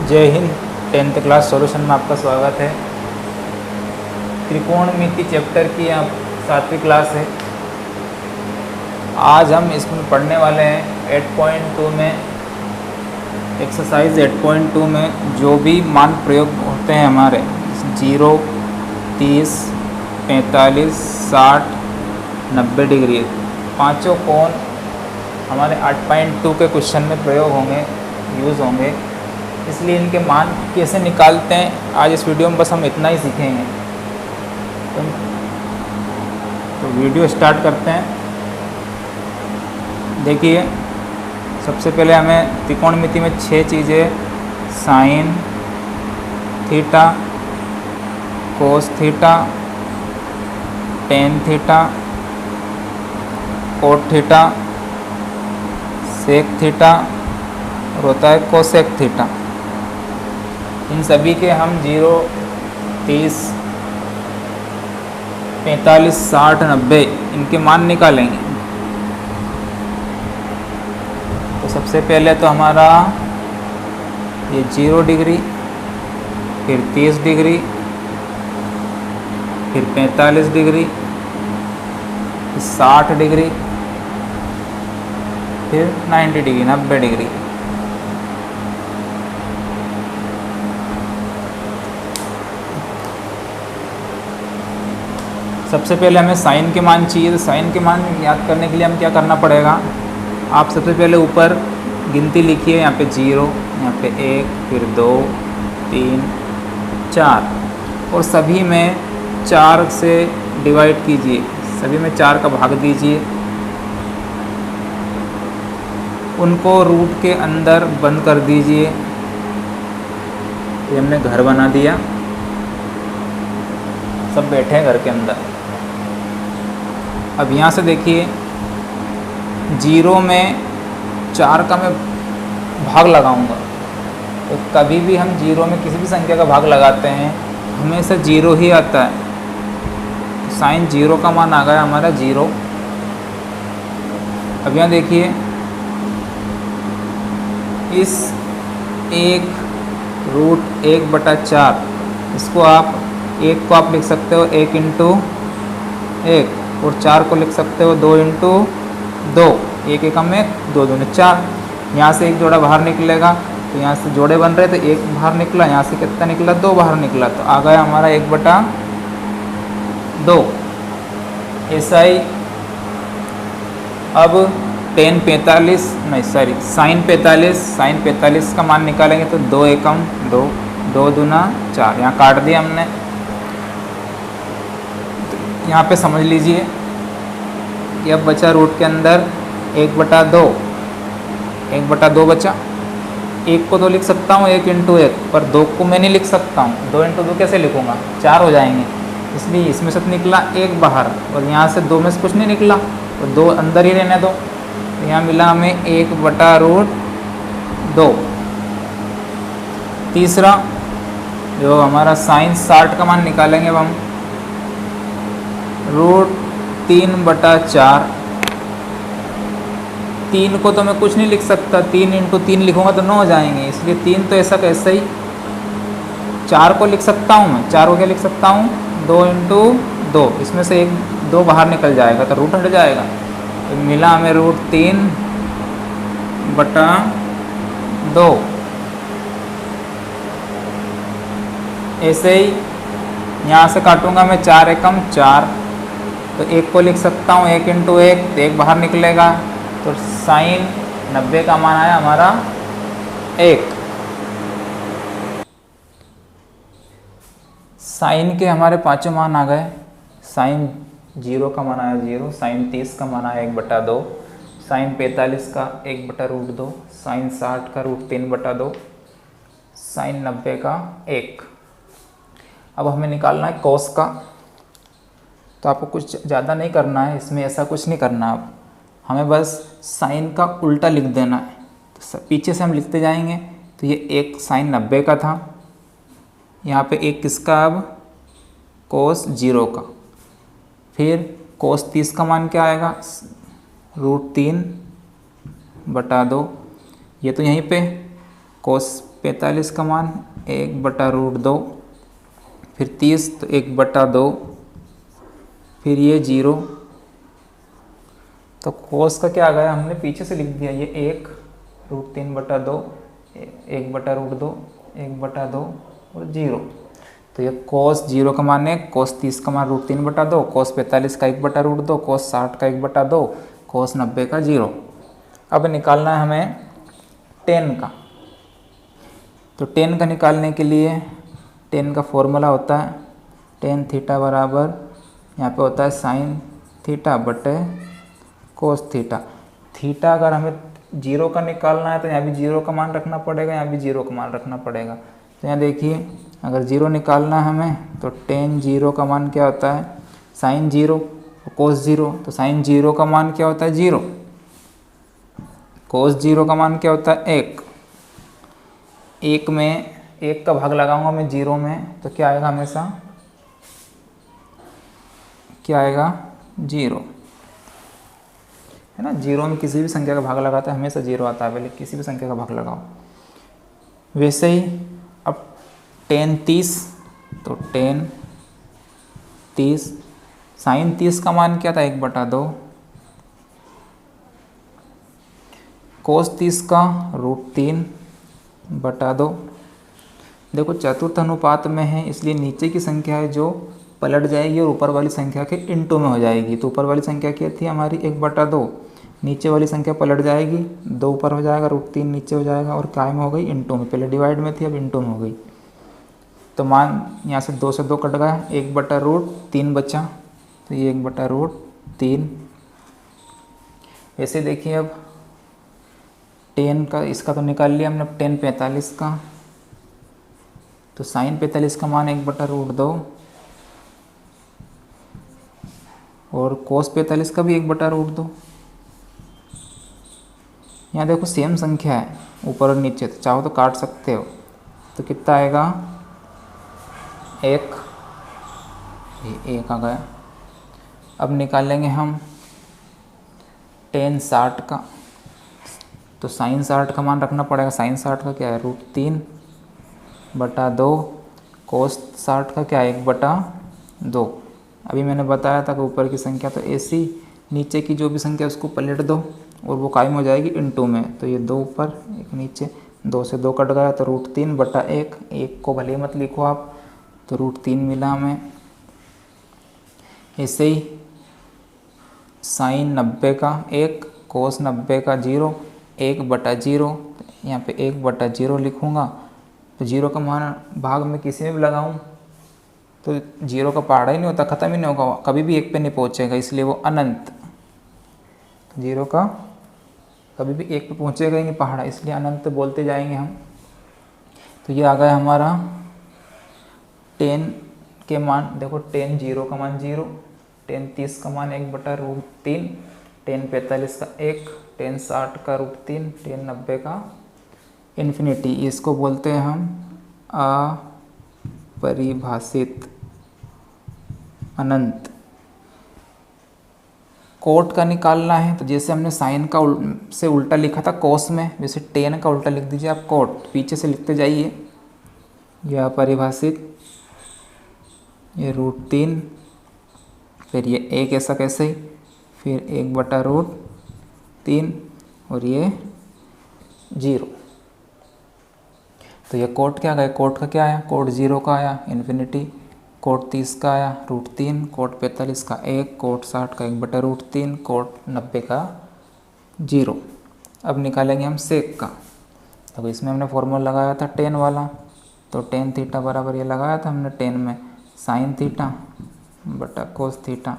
जय Hind. 10th class solution में आपका स्वागत है। त्रिकोणमिति चैप्टर की आप 7वीं क्लास है। आज हम इसमें पढ़ने वाले हैं 8.2 में एक्सरसाइज 8.2 में जो भी मान प्रयोग होते हैं हमारे 0, 30, 45, 60, 90 डिग्री, पाँचों कोण हमारे 8.2 के क्वेश्चन में प्रयोग होंगे, यूज़ होंगे। इसलिए इनके मान कैसे निकालते हैं आज इस वीडियो में बस हम इतना ही सीखेंगे। तो वीडियो स्टार्ट करते हैं। देखिए, सबसे पहले हमें त्रिकोणमिति में 6 चीज़ें sine theta, cos theta, tan theta, cot theta, sec theta और होता है कोसेक थीटा। इन सभी के हम 0, 30, 45, 60, 90 इनके मान निकालेंगे। तो सबसे पहले तो हमारा ये 0 डिग्री, फिर 30 डिग्री, फिर 45 डिग्री, फिर 60 डिग्री, फिर 90 डिग्री, 90 डिग्री। सबसे पहले हमें साइन के मान चाहिए। तो साइन के मान याद करने के लिए हम क्या करना पड़ेगा, आप सबसे पहले ऊपर गिनती लिखिए। यहाँ पे 0, यहाँ पे 1, फिर 2, 3, 4 और सभी में 4 से डिवाइड कीजिए, सभी में 4 का भाग दीजिए। उनको रूट के अंदर बंद कर दीजिए। ये हमने घर बना दिया, सब बैठे हैं घर के अंदर। अब यहाँ से देखिए, 0 में 4 का मैं भाग लगाऊंगा। तो कभी भी हम 0 में किसी भी संख्या का भाग लगाते हैं हमेशा 0 ही आता है। तो साइन 0 का मान आ गया हमारा 0। अब यहाँ देखिए, इस 1√1/4 इसको आप 1 को आप लिख सकते हो 1 × 1 और 4 को लिख सकते हो 2 × 2। 1 एकम में 2 दूनी 4। यहाँ से एक जोड़ा बाहर निकलेगा, तो यहाँ से जोड़े बन रहे थे, 1 बाहर निकला, यहाँ से कितना निकला 2 बाहर निकला, तो आ गया हमारा 1/2। ऐसा ही अब साइन 45 का मान निकालेंगे तो 2 एकम 2, 2 दूना 4, यहाँ काट दिया हमने। तो यहाँ पे समझ लीजिए कि अब बचा रूट के अंदर 1/2, 1/2 बचा। 1 को तो लिख सकता हूँ 1 × 1, पर 2 को मैं नहीं लिख सकता हूँ। 2 × 2 कैसे लिखूँगा, 4 हो जाएंगे। इसलिए इसमें से तो निकला 1 बाहर और यहाँ से 2 में से कुछ नहीं निकला, तो 2 अंदर ही रहने दो। तो यहाँ मिला हमें 1/√2। तीसरा जो हमारा साइन 60 का मान निकालेंगे अब हम, √3/4। 3 को तो मैं कुछ नहीं लिख सकता, 3 × 3 लिखूँगा तो 9 हो जाएंगे, इसलिए 3 तो ऐसा कैसे ही। 4 को लिख सकता हूँ मैं, 4 को क्या लिख सकता हूँ 2 × 2, इसमें से 2 बाहर निकल जाएगा तो रूट हट जाएगा। तो मिला हमें √3/2। ऐसे ही यहाँ से काटूंगा मैं 4 एकम 4, तो 1 को लिख सकता हूँ 1 × 1, तो 1 बाहर निकलेगा, तो साइन 90 का मान आया हमारा 1। साइन के हमारे पांचों मान आ गए। साइन 0 का मान आया 0, साइन 30 का मान आया 1/2, साइन 45 का 1/√2, साइन 60 का √3/2, साइन 90 का 1। अब हमें निकालना है कोस का। तो आपको कुछ ज़्यादा नहीं करना है इसमें, ऐसा कुछ नहीं करना। अब हमें बस साइन का उल्टा लिख देना है। तो पीछे से हम लिखते जाएंगे। तो ये एक साइन 90 का था, यहाँ पे एक किसका, अब कोस 0 का। फिर कोस 30 का मान क्या आएगा, √3/2। ये तो यहीं पे कोस 45 का मान 1/√2, फिर 30 तो 1/2, फिर ये 0। तो कोस का क्या आ गया, हमने पीछे से लिख दिया, ये 1√3/2, 1/√2, 1/2 और 0। तो ये कोस 0 का मान 1, कोस 30 का मान √3/2, कोस 45 का 1/√2, कोस 60 का 1/2, कोस 90 का 0। अब निकालना है हमें टेन का। तो टेन का निकालने के लिए टेन का फॉर्मूला होता है टेन थीटा बराबर यहाँ पे होता है साइन थीटा बटे कोस थीटा। थीटा अगर हमें 0 का निकालना है तो यहाँ भी 0 का मान रखना पड़ेगा, यहाँ भी 0 का मान रखना पड़ेगा। तो यहाँ देखिए अगर 0 निकालना है हमें तो टेन 0 का मान क्या होता है, साइन 0 कोस 0। तो साइन 0 का मान क्या होता है 0, कोस 0 का मान क्या होता है 1। 1 में 1 का भाग लगाऊंगा मैं 0 में तो क्या आएगा, हमेशा क्या आएगा 0, है ना। 0 में किसी भी संख्या का भाग लगाता है हमेशा 0 आता है, पहले किसी भी संख्या का भाग लगाओ। वैसे ही अब टेन 30, तो टेन 30 साइन 30 का मान क्या था 1/2, कोस 30 का √3/2। देखो चतुर्थ अनुपात में है इसलिए नीचे की संख्या है जो पलट जाएगी और ऊपर वाली संख्या के इनटू में हो जाएगी। तो ऊपर वाली संख्या क्या थी हमारी 1/2, नीचे वाली संख्या पलट जाएगी, 2 ऊपर हो जाएगा, √3 नीचे हो जाएगा और काय में हो गई इनटू में। पहले डिवाइड में थी अब इनटू में हो गई। तो मान यहाँ से 2 से 2 कट गया, 1/√3 बचा, तो ये 1/√3। ऐसे देखिए अब टेन का इसका तो निकाल लिया हमने, अब टेन 45 का। तो साइन 45 का मान 1/√2 और कोस 45 का भी 1/√2। यहाँ देखो सेम संख्या है ऊपर और नीचे, तो चाहो तो काट सकते हो। तो कितना आएगा 1, ये 1 आ गया। अब निकालेंगे हम टेन 60 का। तो साइन 60 का मान रखना पड़ेगा, साइन 60 का क्या है √3/2, कोस 60 का क्या है 1/2। अभी मैंने बताया था कि ऊपर की संख्या तो ऐसी, नीचे की जो भी संख्या उसको पलट दो और वो कायम हो जाएगी इनटू में। तो ये 2 ऊपर 1 नीचे, 2 से 2 कट गया तो √3/1, 1 को भले मत लिखो आप, तो √3 मिला हमें। ऐसे ही साइन 90 का 1, कोस 90 का 0, 1/0, यहाँ पे 1/0 लिखूँगा। तो 0 का मान भाग में किसी में भी लगाऊँ तो 0 का पहाड़ा ही नहीं होता, ख़त्म ही नहीं होगा, कभी भी 1 पे नहीं पहुँचेगा, इसलिए वो अनंत। 0 का कभी भी 1 पे पहुँचेगा ही नहीं पहाड़ा, इसलिए अनंत बोलते जाएंगे हम। तो ये आ गया हमारा टेन के मान। देखो टेन 0 का मान 0, टेन 30 का मान 1/√3, टेन 45 का 1, टेन 60 का √3, टेन 90 का इन्फिनिटी। इसको बोलते हैं हम अपरिभाषित अनंत। कोट का निकालना है तो जैसे हमने साइन का से उल्टा लिखा था कोस में, वैसे टेन का उल्टा लिख दीजिए आप कोट, पीछे से लिखते जाइए। यह अपरिभाषित, ये √3, फिर ये 1 ऐसा कैसे ही, फिर 1/√3 और ये 0। तो ये कोट क्या गया, कोट का क्या आया, कोट 0 का आया इन्फिनिटी, कोट 30 का आया √3, कोट 45 का 1, कोट 60 का 1/√3, कोट 90 का 0। अब निकालेंगे हम सेक का। तो इसमें हमने फॉर्मूला लगाया था टेन वाला, तो टेन थीटा बराबर ये लगाया था हमने टेन में साइन थीटा बटा कोस थीटा।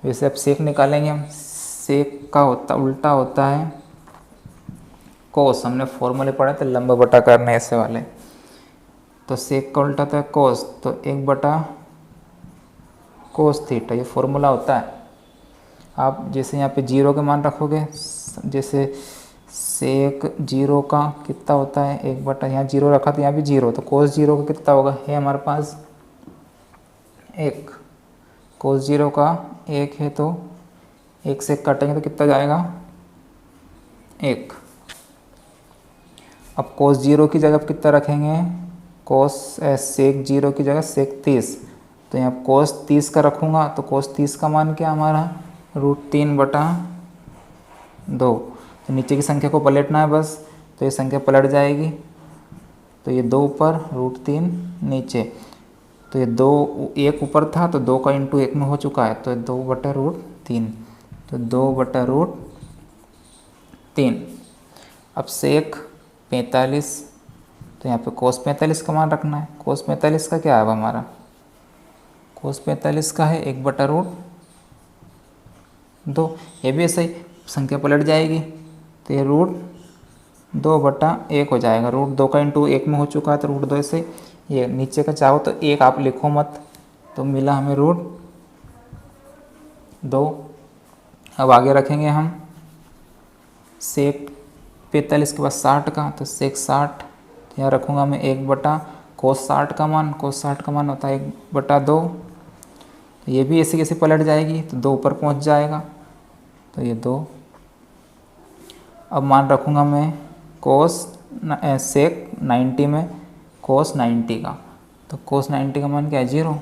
वैसे अब सेक निकालेंगे हम, सेक का उल्टा होता है कोस। हमने फॉर्मूले पढ़े थे लंबा बटा करने ऐसे वाले, तो सेक का उल्टा था कोस, तो 1/कोस थीटा ये फॉर्मूला होता है। आप जैसे यहाँ पे 0 के मान रखोगे, जैसे सेक 0 का कितना होता है 1/, यहाँ 0 रखा तो यहाँ भी 0, तो कोस 0 का कितना होगा, है हमारे पास 1, कोस 0 का 1 है तो 1 से काटेंगे तो कितना जाएगा 1। अब कोस 0 की जगह कितना रखेंगे, कोस सेक 0 की जगह सेक 30, तो यहाँ कोस 30 का रखूँगा तो कोस 30 का मान क्या हमारा √3/2। तो नीचे की संख्या को पलटना है बस, तो ये संख्या पलट जाएगी, तो ये 2 ऊपर √3 नीचे, तो ये 2 1 ऊपर था तो 2 का इंटू 1 में हो चुका है, तो 2/√3, तो 2/√3। अब सेक 45, तो यहाँ पे कोस 45 का मान रखना है। कोस 45 का क्या है हमारा, कोस 45 का है 1/2। ये भी ऐसे ही संख्या पलट जाएगी, तो ये √2/1 हो जाएगा। √2 का इंटू 1 में हो चुका है तो √2 ऐसे, ये नीचे का चाहो तो 1 आप लिखो मत, तो मिला हमें √2। अब आगे रखेंगे हम सेक 45 के बाद 60 का, तो सेक 60, तो यहाँ रखूँगा मैं 1/कोस 60 का मान, कोस 60 का मान होता है 1/2। तो ये भी ऐसे कैसे पलट जाएगी, तो 2 ऊपर पहुँच जाएगा, तो ये 2। अब मान रखूँगा मैं सेक 90 में कोस 90 का, तो कोस 90 का मान क्या है 0।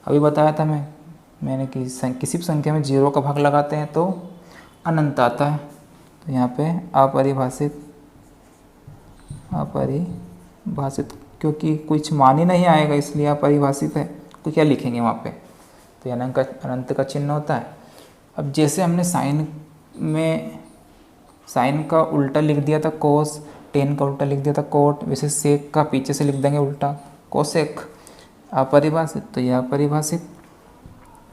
अभी बताया था मैंने कि किसी भी संख्या में 0 का भाग लगाते हैं तो अनंत आता है, तो यहाँ पे अपरिभाषित, क्योंकि कुछ मान ही नहीं आएगा इसलिए अपरिभाषित है, तो क्या लिखेंगे वहाँ पे, तो अनंत का चिन्ह होता है। अब जैसे हमने साइन का उल्टा लिख दिया था कोस, टेन का उल्टा लिख दिया था कोट, वैसे सेक का पीछे से लिख देंगे उल्टा कोसेक। अपरिभाषित, तो यह अपरिभाषित,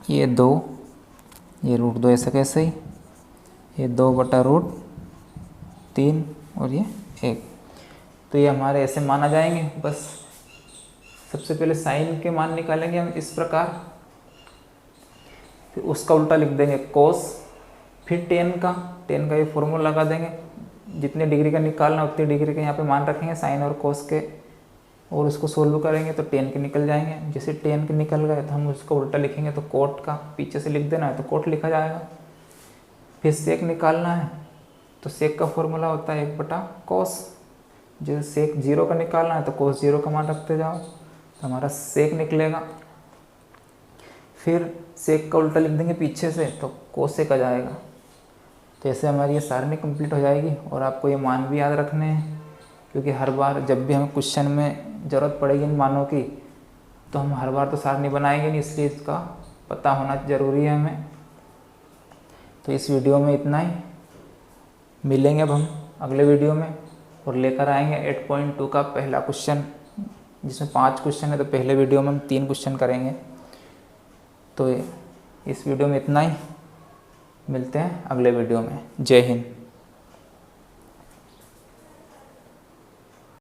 ये 2, ये √2 ऐसा कैसे ही, ये 2/√3 और ये 1, तो ये हमारे ऐसे माना जाएंगे। बस सबसे पहले साइन के मान निकालेंगे हम इस प्रकार, फिर उसका उल्टा लिख देंगे कोस, फिर टेन का ये फॉर्मूला लगा देंगे, जितने डिग्री का निकालना उतनी डिग्री के यहाँ पे मान रखेंगे साइन और कोस के, और उसको सोल्व करेंगे तो टेन के निकल जाएंगे। जैसे टेन के निकल गए तो हम उसको उल्टा लिखेंगे, तो कोट का पीछे से लिख देना है तो कोट लिखा जाएगा। फिर सेक निकालना है, तो सेक का फॉर्मूला होता है 1/कोस। जैसे सेक 0 का निकालना है तो कोस 0 का मान रखते जाओ, तो हमारा सेक निकलेगा। फिर सेक का उल्टा लिख देंगे पीछे से, तो कोसेक आ जाएगा। तो ऐसे हमारी ये सारणी कंप्लीट हो जाएगी, और आपको ये मान भी याद रखने हैं, क्योंकि हर बार जब भी हमें क्वेश्चन में ज़रूरत पड़ेगी इन मानों की, तो हम हर बार तो सारणी बनाएंगे नहीं, इसलिए इसका पता होना ज़रूरी है हमें। तो इस वीडियो में इतना ही, मिलेंगे अब हम अगले वीडियो में, और लेकर आएंगे 8.2 का पहला क्वेश्चन, जिसमें 5 क्वेश्चन है, तो पहले वीडियो में हम 3 क्वेश्चन करेंगे। तो इस वीडियो में इतना ही, मिलते हैं अगले वीडियो में। जय हिंद।